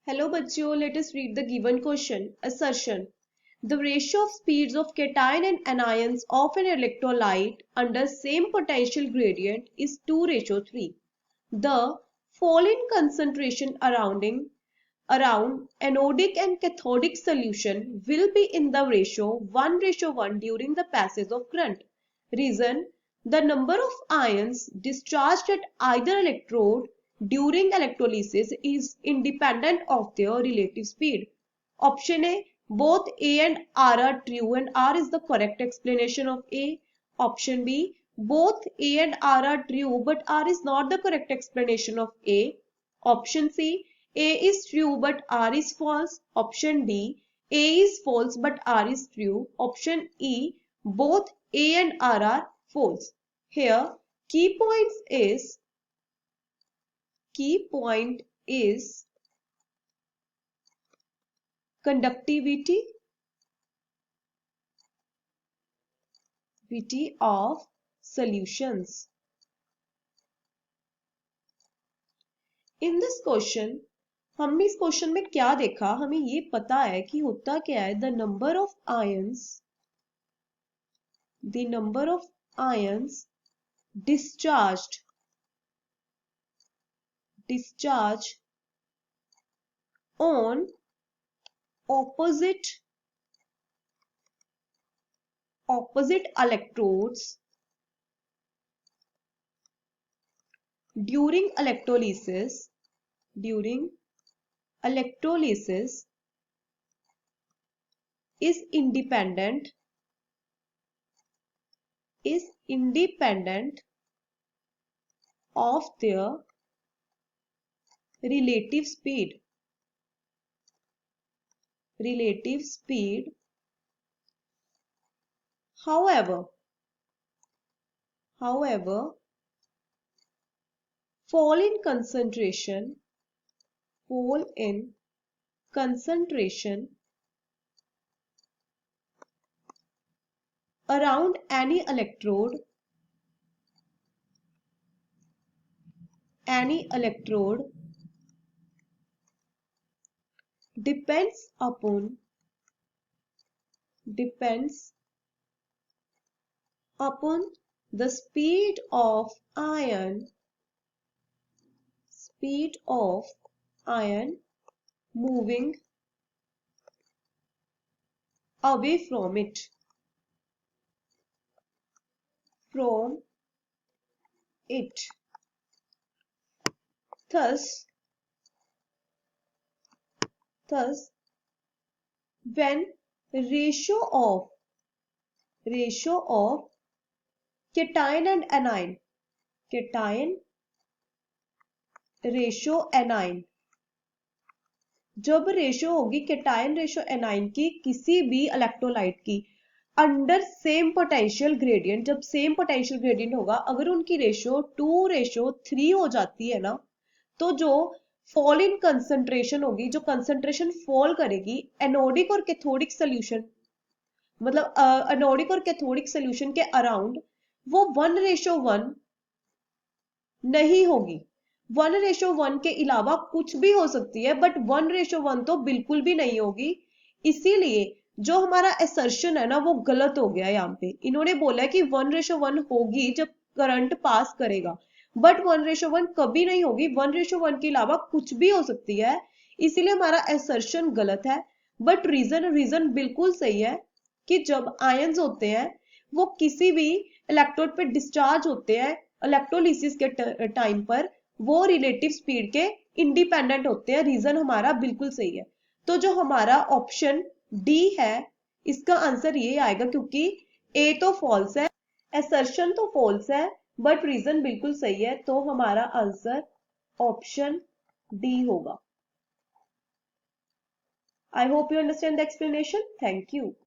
Hello बच्चों, let us read the given question. Assertion. The ratio of speeds of cation and anions of an electrolyte under same potential gradient is 2:3. The falling concentration around anodic and cathodic solution will be in the ratio 1:1 during the passage of current. Reason: the number of ions discharged at either electrode during electrolysis is independent of their relative speed. Option A, both A and R are true and R is the correct explanation of A. Option B, both A and R are true but R is not the correct explanation of A. Option C, A is true but R is false. Option D, A is false but R is true. Option E, both A and R are false. Here, key point is conductivity of solutions. In this question, हमने इस question में क्या देखा, हमें ये पता है कि होता क्या है, the number of ions discharged on opposite electrodes during electrolysis is independent of their relative speed. However, fall in concentration around any electrode depends upon the speed of ion moving away from it. Thus, when ratio of cation and anion, जब ratio होगी cation ratio A9 की किसी भी electrolyte की under same potential gradient, जब same potential gradient होगा, अगर उनकी रेशियो 2:3 हो जाती है ना, तो जो फॉल इन कंसंट्रेशन होगी, जो कंसंट्रेशन फॉल करेगी एनोडिक और कैथोडिक सोल्यूशन, मतलब एनोडिक और कैथोडिक सोल्यूशन के अराउंड, वो 1:1 नहीं होगी. 1:1 के अलावा कुछ भी हो सकती है, बट 1:1 तो बिल्कुल भी नहीं होगी. इसीलिए जो हमारा असर्शन है ना, वो गलत हो गया. यहाँ पे इन्होंने बोला है कि 1:1 होगी जब करंट पास करेगा, बट 1:1 कभी नहीं होगी. 1:1 के अलावा कुछ भी हो सकती है, इसीलिए हमारा असर्शन गलत है. बट रीजन बिल्कुल सही है कि जब आयंस होते हैं वो किसी भी इलेक्ट्रोड पे डिस्चार्ज होते हैं इलेक्ट्रोलिसिस के टाइम पर, वो रिलेटिव स्पीड के इंडिपेंडेंट होते हैं. रीजन हमारा बिल्कुल सही है. तो जो हमारा ऑप्शन डी है, इसका आंसर ये आएगा, क्योंकि ए तो फॉल्स है, असर्शन तो फॉल्स है, बट रीजन बिल्कुल सही है. तो हमारा आंसर ऑप्शन डी होगा. I hope you understand the explanation. Thank you.